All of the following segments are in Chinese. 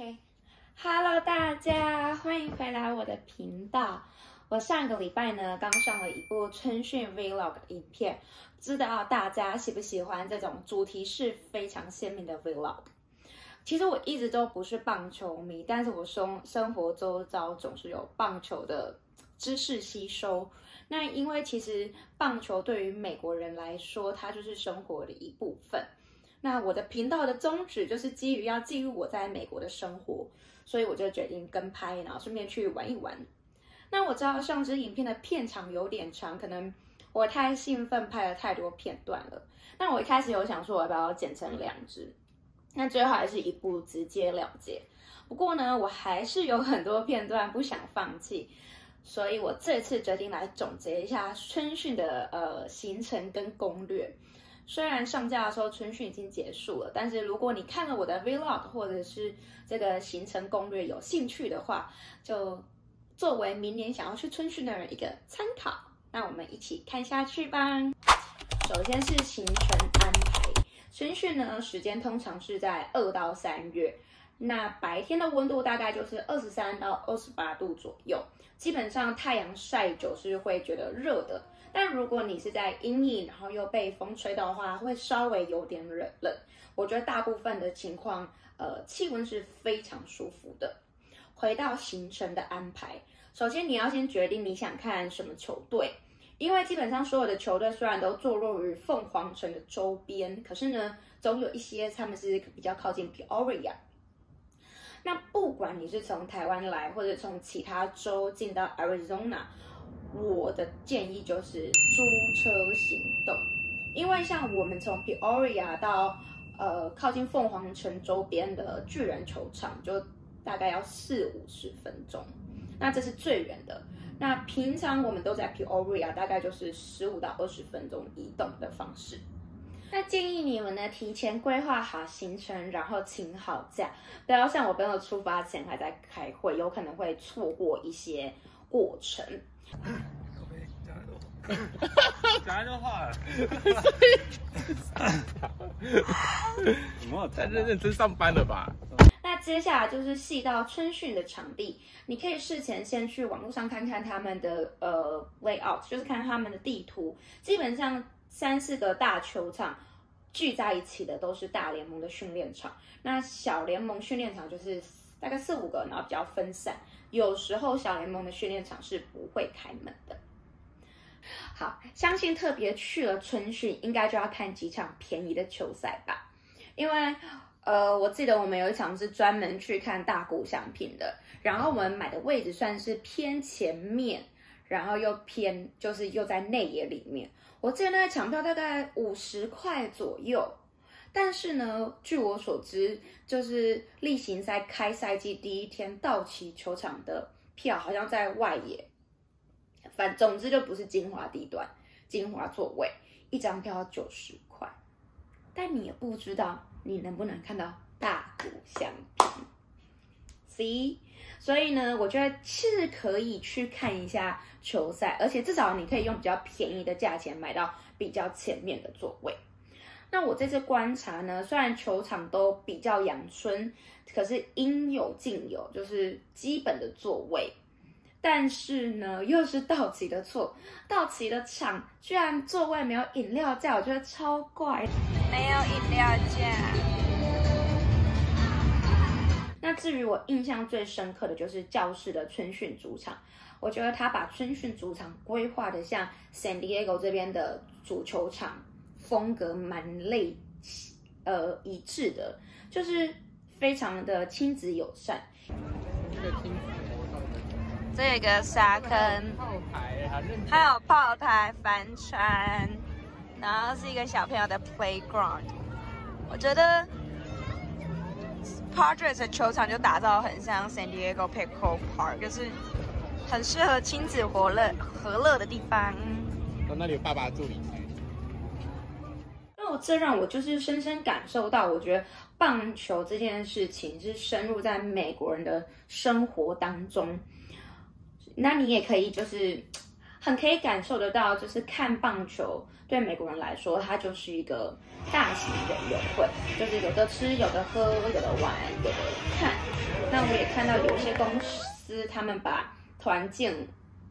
OK，Hello，大家欢迎回来我的频道。我上个礼拜呢刚上了一部春训 Vlog 的影片，不知道大家喜不喜欢这种主题是非常鲜明的 Vlog。其实我一直都不是棒球迷，但是我生活周遭总是有棒球的知识吸收。那因为其实棒球对于美国人来说，它就是生活的一部分。那我的频道的宗旨就是基于要记录我在美国的生活，所以我就决定跟拍，然后顺便去玩一玩。那我知道上支影片的片长有点长，可能我太兴奋拍了太多片段了。那我一开始有想说我要不要剪成2支，那最后还是一部直接了结。不过呢，我还是有很多片段不想放弃，所以我这次决定来总结一下春训的行程跟攻略。虽然上架的时候春训已经结束了，但是如果你看了我的 Vlog 或者是这个行程攻略有兴趣的话，就作为明年想要去春训的人一个参考。那我们一起看下去吧。首先是行程安排，春训呢时间通常是在2到3月，那白天的温度大概就是23到28度左右，基本上太阳晒久是会觉得热的。但如果你是在阴影，然后又被风吹到的话，会稍微有点冷。我觉得大部分的情况，气温是非常舒服的。回到行程的安排，首先你要先决定你想看什么球队，因为基本上所有的球队虽然都坐落于凤凰城的周边，可是呢，总有一些他们是比较靠近 Peoria。那不管你是从台湾来，或者从其他州进到 Arizona，我的建议就是租车行动，因为像我们从 Peoria 到靠近凤凰城周边的巨人球场，就大概要40-50分钟，那这是最远的。那平常我们都在 Peoria， 大概就是15到20分钟移动的方式。那建议你们呢提前规划好行程，然后请好假，不要像我朋友出发前还在开会，有可能会错过一些过程。讲太多话了，太认真上班了吧？那接下来就是细到春训的场地，你可以事前先去网络上看看他们的layout， 就是看他们的地图。基本上3-4个大球场聚在一起的都是大联盟的训练场，那小联盟训练场就是大概4-5个，然后比较分散。有时候小联盟的训练场是不会开门的。好，相信特别去了春训，应该就要看几场便宜的球赛吧。因为我记得我们有一场是专门去看大谷翔平的，然后我们买的位置算是偏前面，然后又偏就是又在内野里面。我记得那个场票大概50块左右。但是呢，据我所知，就是例行赛开赛季第一天，道奇球场的票好像在外野，总之就不是精华地段、精华座位，一张票要90块。但你也不知道你能不能看到大谷翔平 ，See？ 所以呢，我觉得是可以去看一下球赛，而且至少你可以用比较便宜的价钱买到比较前面的座位。那我这次观察呢，虽然球场都比较阳春，可是应有尽有，就是基本的座位。但是呢，又是道奇的错，道奇的场居然座位没有饮料架，我觉得超怪。没有饮料架。那至于我印象最深刻的就是教室的春训主场，我觉得他把春训主场规划的像 San Diego 这边的足球场。风格蛮一致的，就是非常的亲子友善。这有一个沙坑，还有炮台、帆船，然后是一个小朋友的 playground。我觉得 Padres 的球场就打造很像 San Diego Petco Park， 就是很适合亲子和乐的地方。那里有爸爸助理区。这让我就是深深感受到，我觉得棒球这件事情是深入在美国人的生活当中。那你也可以就是很可以感受得到，就是看棒球对美国人来说，它就是一个大型的友会，就是有的吃，有的喝，有的玩，有的看。那我也看到有一些公司，他们把团建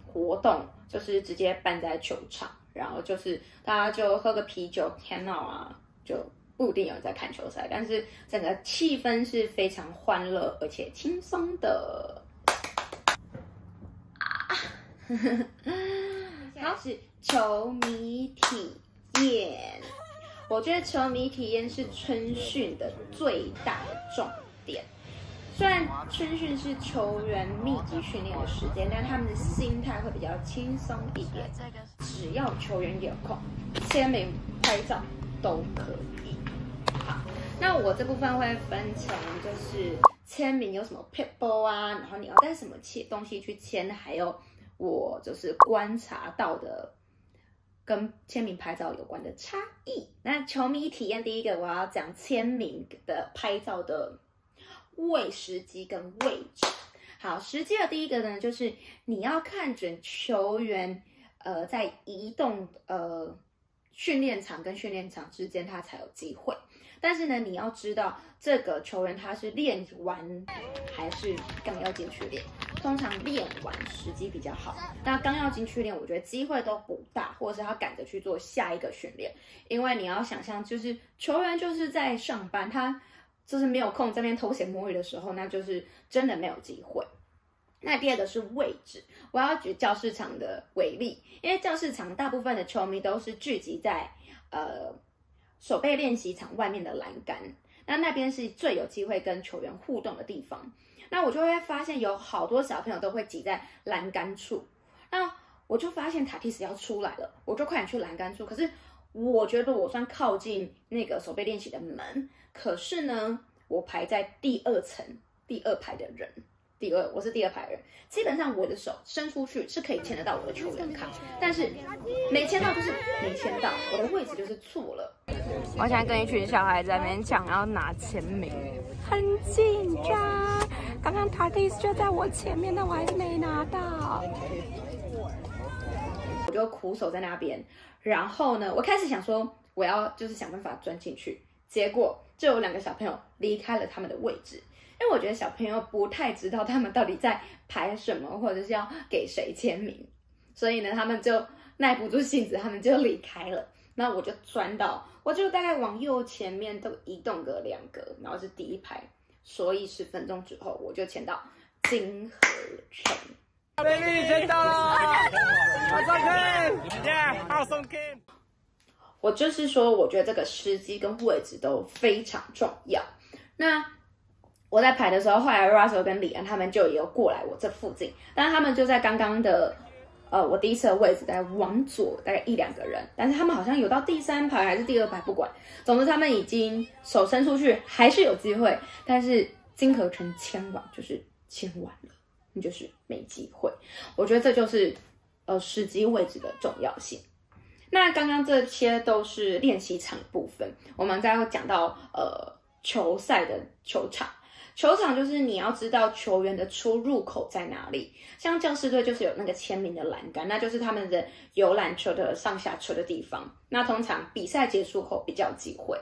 活动就是直接办在球场，然后就是大家就喝个啤酒 hang out 啊，就不一定有人在看球赛，但是整个气氛是非常欢乐而且轻松的。好，是球迷体验。我觉得球迷体验是春训的最大的重点。虽然春训是球员密集训练的时间，但他们的心态会比较轻松一点。只要球员有空，签名、拍照都可以。好，那我这部分会分成就是签名有什么 people 啊，然后你要带什么东西去签，还有我就是观察到的跟签名拍照有关的差异。那球迷体验第一个我要讲签名的拍照的时机跟位置。好，时机的第一个呢，就是你要看准球员在移动训练场跟训练场之间，他才有机会。但是呢，你要知道这个球员他是练完还是刚要进去练。通常练完时机比较好，那刚要进去练，我觉得机会都不大，或者是他赶着去做下一个训练。因为你要想象，就是球员就是在上班，他就是没有空在那边偷闲摸鱼的时候，那就是真的没有机会。那第二个是位置，我要举教士场的为例，因为教士场大部分的球迷都是聚集在守备练习场外面的栏杆，那边是最有机会跟球员互动的地方。那我就会发现有好多小朋友都会挤在栏杆处，那我就发现塔蒂斯要出来了，我就快点去栏杆处。可是我觉得我算靠近那个守备练习的门，可是呢，我排在第二层第二排的人。我是第二排的人，基本上我的手伸出去是可以牵得到我的球员卡，但是没牵到就是没牵到，我的位置就是错了。我现在跟一群小孩在那边抢，然后拿签名，很紧张。刚刚 Tatis 就在我前面，但我还是没拿到。我就苦守在那边，然后呢，我开始想说我要就是想办法钻进去，结果就有2个小朋友离开了他们的位置。因为我觉得小朋友不太知道他们到底在排什么，或者是要给谁签名，所以呢，他们就耐不住性子，他们就离开了。那我就钻到，我就大概往右前面都移动个2格，然后是第一排，所以10分钟之后我就签到金河成。baby 签到了，马上看，好送 King。我就是说，我觉得这个时机跟位置都非常重要。那我在排的时候，后来 Russell 跟李安他们就也有过来我这附近，但是他们就在刚刚的我第一次的位置，大概往左大概1-2个人，但是他们好像有到第3排还是第2排，不管，总之他们已经手伸出去还是有机会，但是金河成签完就是签完了，你就是没机会。我觉得这就是时机位置的重要性。那刚刚这些都是练习场部分，我们再会讲到球赛的球场。球场就是你要知道球员的出入口在哪里，像教士队就是有那个签名的栏杆，那就是他们的游览车的上下车的地方。那通常比赛结束后比较有机会，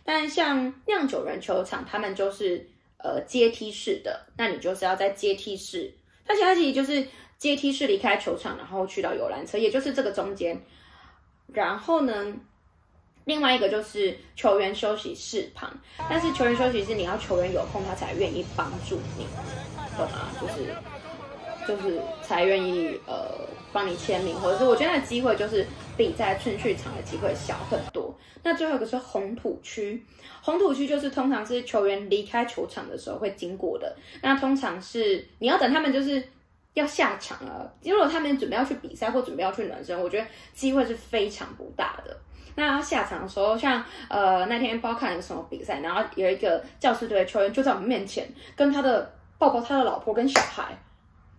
但像酿酒人球场，他们就是阶梯式的，那你就是要在阶梯式，它其实就是阶梯式离开球场，然后去到游览车，也就是这个中间。然后呢，另外一个就是球员休息室旁，但是球员休息室你要球员有空，他才愿意帮助你，懂吗？就是才愿意帮你签名，或者是我觉得那机会就是比在春训场的机会小很多。那最后一个是红土区，红土区就是通常是球员离开球场的时候会经过的，那通常是你要等他们就是要下场了，如果他们准备要去比赛或准备要去暖身，我觉得机会是非常不大的。那下场的时候，像那天不知道看了什么比赛，然后有一个教士队的球员就在我们面前，跟他的抱抱他的老婆跟小孩，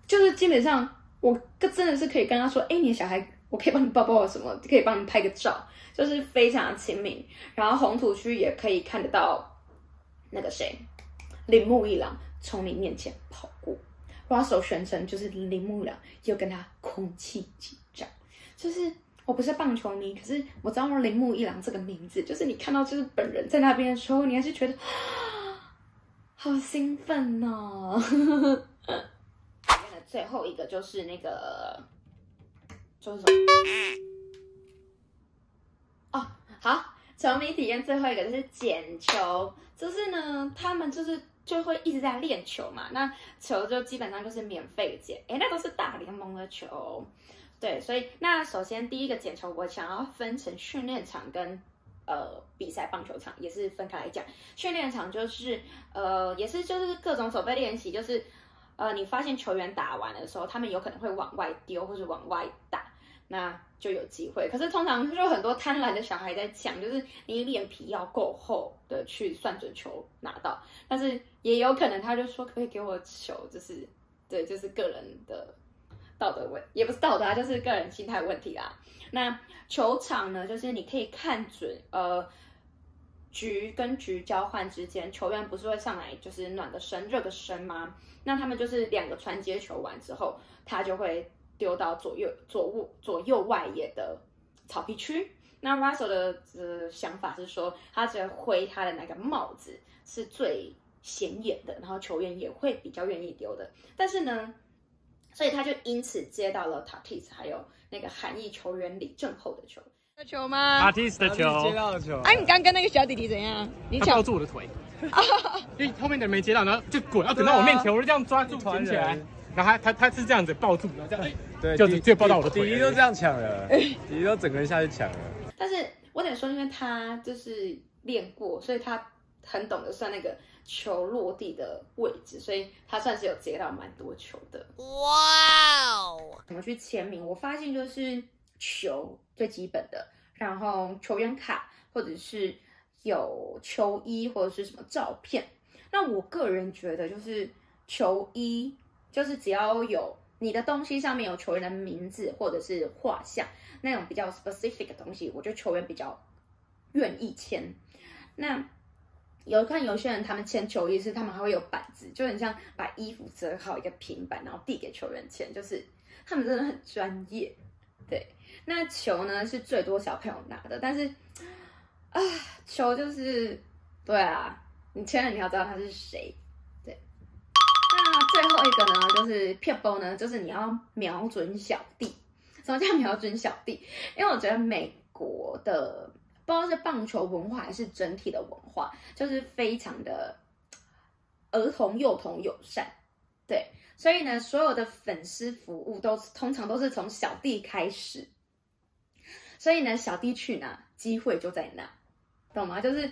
就是基本上我真的是可以跟他说，哎，你的小孩，我可以帮你抱抱什么，可以帮你拍个照，就是非常的亲民。然后红土区也可以看得到那个谁，铃木一朗从你面前跑过， Russell 宣称就是铃木一朗又跟他空气击掌，就是我不是棒球迷，可是我知道铃木一朗这个名字，就是你看到就是本人在那边的时候，你还是觉得好兴奋哦。最后一个就是那个就是什么？哦，好，球迷体验最后一个就是捡球，就是呢，他们就会一直在练球嘛，那球就基本上就是免费捡，那都是大联盟的球，对，所以那首先第一个捡球，我想要分成训练场跟比赛棒球场，也是分开来讲。训练场就是也是就是各种手背练习，就是你发现球员打完的时候，他们有可能会往外丢或是往外打，那就有机会。可是通常就很多贪婪的小孩在抢，就是你脸皮要够厚的去算准球拿到，但是也有可能他就说可以给我球，就是对，就是个人的道德问，也不是道德啊，就是个人心态问题啦。那球场呢，就是你可以看准局跟局交换之间，球员不是会上来就是暖个身、热个身吗？那他们就是两个传接球完之后，他就会丢到左右外野的草皮区。那 Russell 的想法是说，他只会挥他的那个帽子是最显眼的，然后球员也会比较愿意丢的。但是呢，所以他就因此接到了 Tatis 还有那个韩裔球员李正厚的球。球吗 ？Tatis 的球，接到球。哎，你刚跟那个小弟弟怎样？你他抱住我的腿，因为后面的人没接到，然后就滚，要等到我面前，我就这样抓住捡起来，然后他是这样子抱住，然后这样，对，就直接抱到我的腿。弟弟都这样抢了，弟弟都整个人下去抢了。但是我得说，因为他就是练过，所以他很懂得算那个球落地的位置，所以他算是有接到蛮多球的。哇哦！怎么去签名？我发现就是球最基本的，然后球员卡或者是有球衣或者是什么照片。那我个人觉得就是球衣，就是只要有你的东西上面有球员的名字或者是画像那种比较 specific 的东西，我觉得球员比较愿意签。那有些人他们签球衣是他们还会有板子，就很像把衣服折好一个平板，然后递给球员签，就是他们真的很专业。对，那球呢是最多小朋友拿的，但是球就是对啊，你签了你要知道他是谁。对，那最后一个呢就是撇步呢，就是你要瞄准小弟。什么叫瞄准小弟？因为我觉得美国的不知道是棒球文化还是整体的文化，就是非常的儿童幼童友善，对，所以呢，所有的粉丝服务通常都是从小弟开始，所以呢，小弟去哪，机会就在哪，懂吗？就是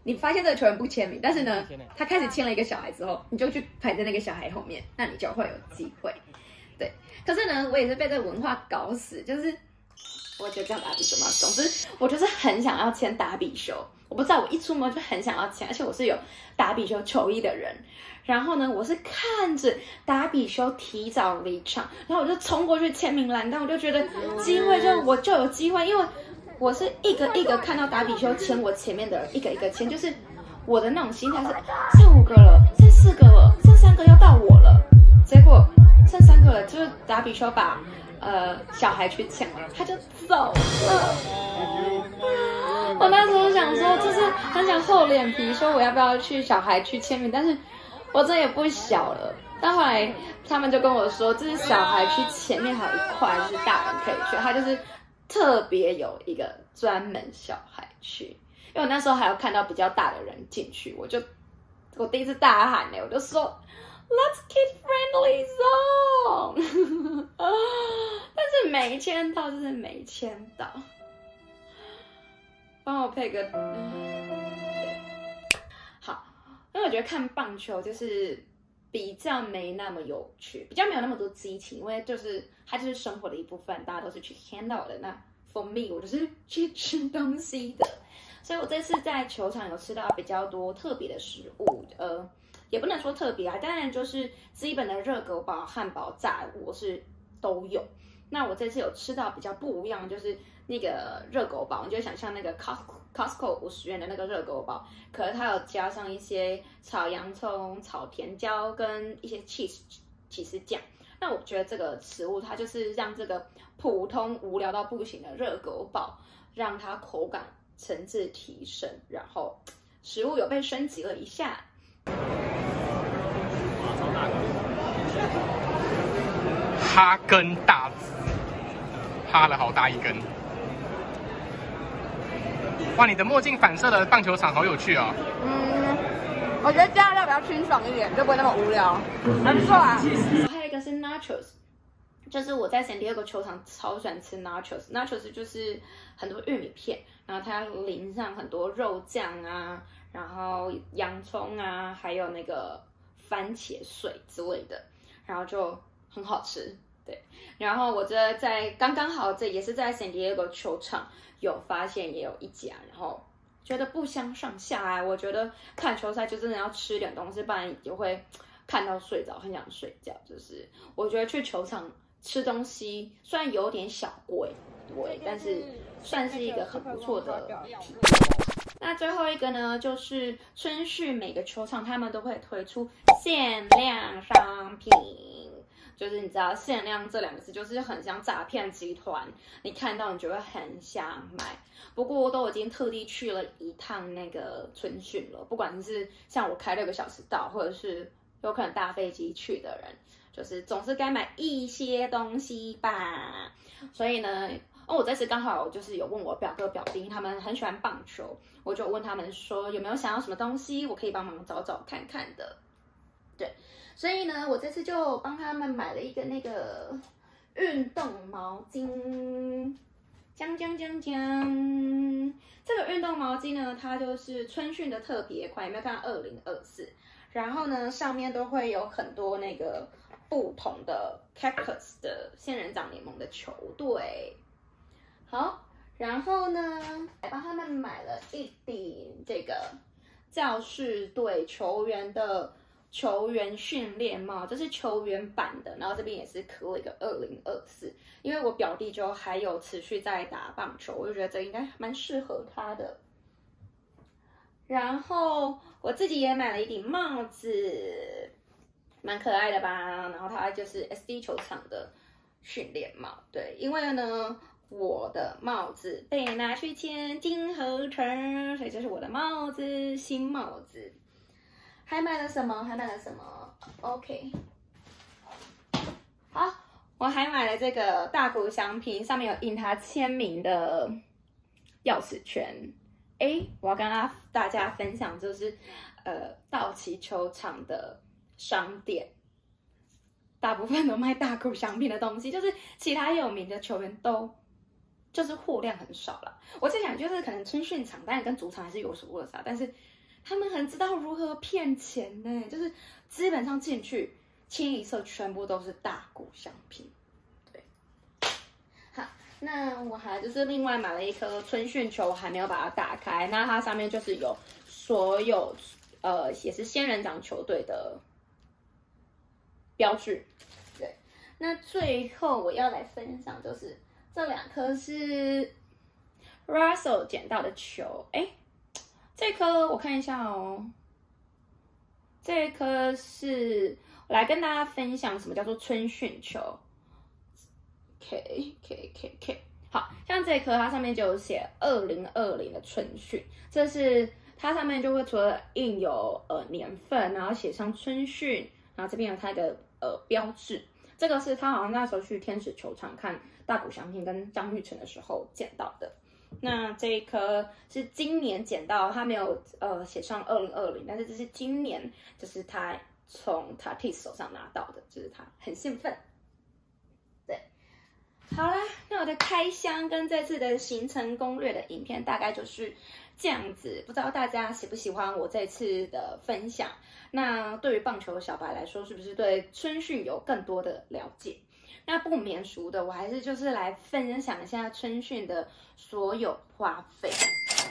你发现这个球员不签名，但是呢，他开始签了一个小孩之后，你就去排在那个小孩后面，那你就会有机会，对。可是呢，我也是被这个文化搞死，就是我觉得这样打比修嘛，总之我就是很想要签打比修，我不知道我一出门就很想要签，而且我是有打比修球衣的人。然后呢，我是看着打比修提早离场，然后我就冲过去签名栏，但我就觉得机会我就有机会，因为我是一个一个看到打比修签我前面的人，一个一个签，就是我的那种心态是剩5个了，剩4个了，剩3个要到我了，结果剩3个了，就是打比修把小孩去抢了，他就走了。我那时候想说，就是很想厚脸皮说我要不要去小孩去签名，但是我这也不小了。但后来他们就跟我说，这是小孩区前面还有一块就是大人可以去，他就是特别有一个专门小孩区。因为我那时候还有看到比较大的人进去，我第一次大喊我就说 Let's kid friendly zone 但是没签到，就是没签到。帮我配个好，因为我觉得看棒球就是比较没那么有趣，比较没有那么多激情，因为就是它就是生活的一部分，大家都是去 handle 的。那 for me 我就是去吃东西的，所以我这次在球场有吃到比较多特别的食物，也不能说特别啊，当然就是基本的热狗堡、汉堡、炸物是都有。那我这次有吃到比较不一样，就是那个热狗堡，你就想象那个 Costco 50元的那个热狗堡，可是它有加上一些炒洋葱、炒甜椒跟一些 cheese 起司酱。那我觉得这个食物它就是让这个普通无聊到不行的热狗堡，让它口感层次提升，然后食物有被升级了一下。哈根达斯，哈了好大一根。哇，你的墨镜反射的棒球场好有趣哦。我觉得加料比较清爽一点，就不会那么无聊，还不错啊。还有一个是 nachos， 就是我在San Diego球场超喜欢吃 nachos，nachos 就是很多玉米片，然后它淋上很多肉酱啊，然后洋葱啊，还有那个番茄碎之类的，然后就很好吃。对，然后我这刚刚好，这也是在San Diego球场有发现也有一家，然后觉得不相上下啊。我觉得看球赛就真的要吃点东西，不然就会看到睡着，很想睡觉。就是我觉得去球场吃东西虽然有点小贵，对，但是算是一个很不错的体验。那最后一个呢，就是春训每个球场他们都会推出限量商品。就是你知道限量这两个字就是很像诈骗集团，你看到你就会很想买。不过我都已经特地去了一趟那个春训了，不管是像我开6个小时到，或者是有可能搭飞机去的人，就是总是该买一些东西吧。所以呢，我这次刚好就是有问我表哥表弟，他们很喜欢棒球，我就问他们说有没有想要什么东西，我可以帮忙找找看看的。对。所以呢，我这次就帮他们买了一个那个运动毛巾，这个运动毛巾呢，它就是春训的特别款，有没有看到2024？然后呢，上面都会有很多那个不同的 Cactus 的仙人掌联盟的球队。好，然后呢，还帮他们买了一顶这个教士队球员的球员训练帽，这是球员版的，然后这边也是刻了一个2024，因为我表弟就还有持续在打棒球，我就觉得这应该蛮适合他的。然后我自己也买了一顶帽子，蛮可爱的吧？然后它就是 SD 球场的训练帽，对，因为呢我的帽子被拿去签金合成，所以这是我的帽子，新帽子。还买了什么？OK， 好，我还买了这个大谷翔平，上面有印他签名的钥匙圈。我要跟大家分享，就是道奇球场的商店，大部分都卖大谷翔平的东西，就是其他有名的球员都就是货量很少了。我在想，就是可能春训场当然跟主场还是有所落差，但是他们很知道如何骗钱呢，就是基本上进去清一色全部都是大谷翔平。对，好，那我还就是另外买了一颗春训球，我还没有把它打开。那它上面就是有所有也是仙人掌球队的标志。对，那最后我要来分享就是这2颗是 Russell 捡到的球，这颗我看一下哦，这颗是我来跟大家分享什么叫做春训球。K， 好像这颗它上面就有写2020的春训，这是它上面就会除了印有年份，然后写上春训，然后这边有它的标志。这个是他好像那时候去天使球场看大谷翔平跟张育成的时候捡到的。那这一颗是今年捡到，他没有写上2020，但是这是今年，就是他从 Tatis 手上拿到的，就是他很兴奋。对，好啦，那我的开箱跟这次的行程攻略的影片大概就是这样子，不知道大家喜不喜欢我这次的分享？那对于棒球小白来说，是不是对春训有更多的了解？那不免俗的，我还是就是来分享一下春训的所有花费。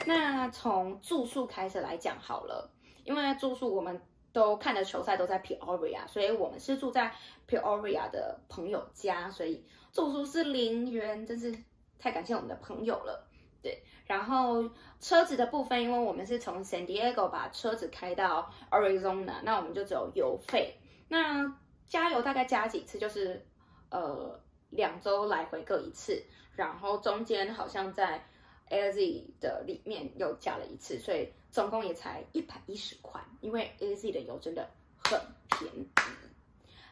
那从住宿开始来讲好了，因为住宿我们都看的球赛都在 Peoria， 所以我们是住在 Peoria 的朋友家，所以住宿是0元，真是太感谢我们的朋友了。对，然后车子的部分，因为我们是从 San Diego 把车子开到 Arizona， 那我们就只有油费。那加油大概加几次，就是2周来回各1次，然后中间好像在 AZ 的里面又加了1次，所以总共也才110块，因为 AZ 的油真的很便宜。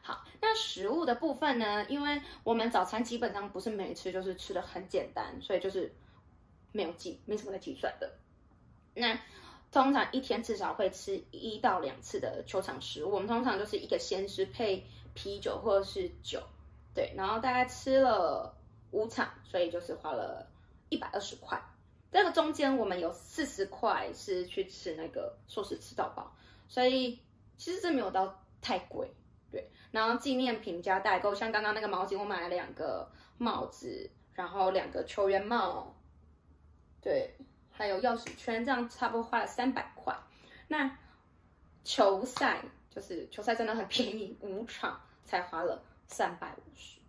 好，那食物的部分呢？因为我们早餐基本上不是没吃，就是吃的很简单，所以就是没什么在计算的。那通常一天至少会吃1到2次的球场食物，我们通常就是一个鲜食配啤酒或者是酒，对，然后大概吃了5场，所以就是花了120块。这个中间我们有40块是去吃那个寿司吃到饱，所以其实这没有到太贵。对，然后纪念品加代购，像刚刚那个毛巾，我买了2个帽子，然后2个球员帽，对，还有钥匙圈，这样差不多花了300块。那球赛真的很便宜，5场才花了350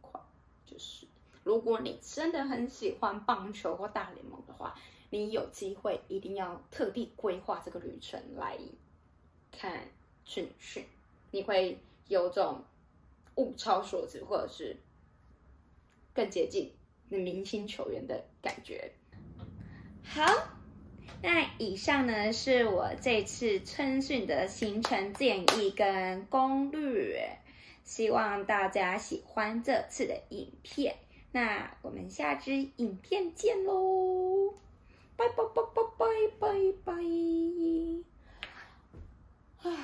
块。就是如果你真的很喜欢棒球或大联盟的话，你有机会一定要特地规划这个旅程来看春训，你会有种物超所值，或者是更接近明星球员的感觉。好，那以上呢是我这次春训的行程建议跟攻略，希望大家喜欢这次的影片。那我们下支影片见喽，拜拜拜拜拜拜拜。唉。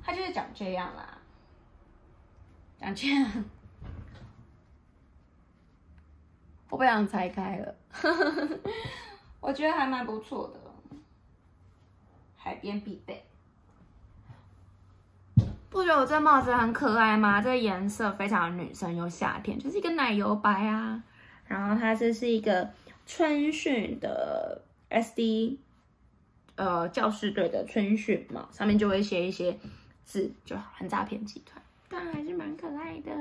它就是长这样啦，长这样，我不想拆开了，我觉得还蛮不错的，海边必备。不觉得我这帽子很可爱吗？这个颜色非常女生又夏天，就是一个奶油白啊。然后它这是一个春训的 SD 教士队的春训帽，上面就会写一些字，就很诈骗集团，但还是蛮可爱的。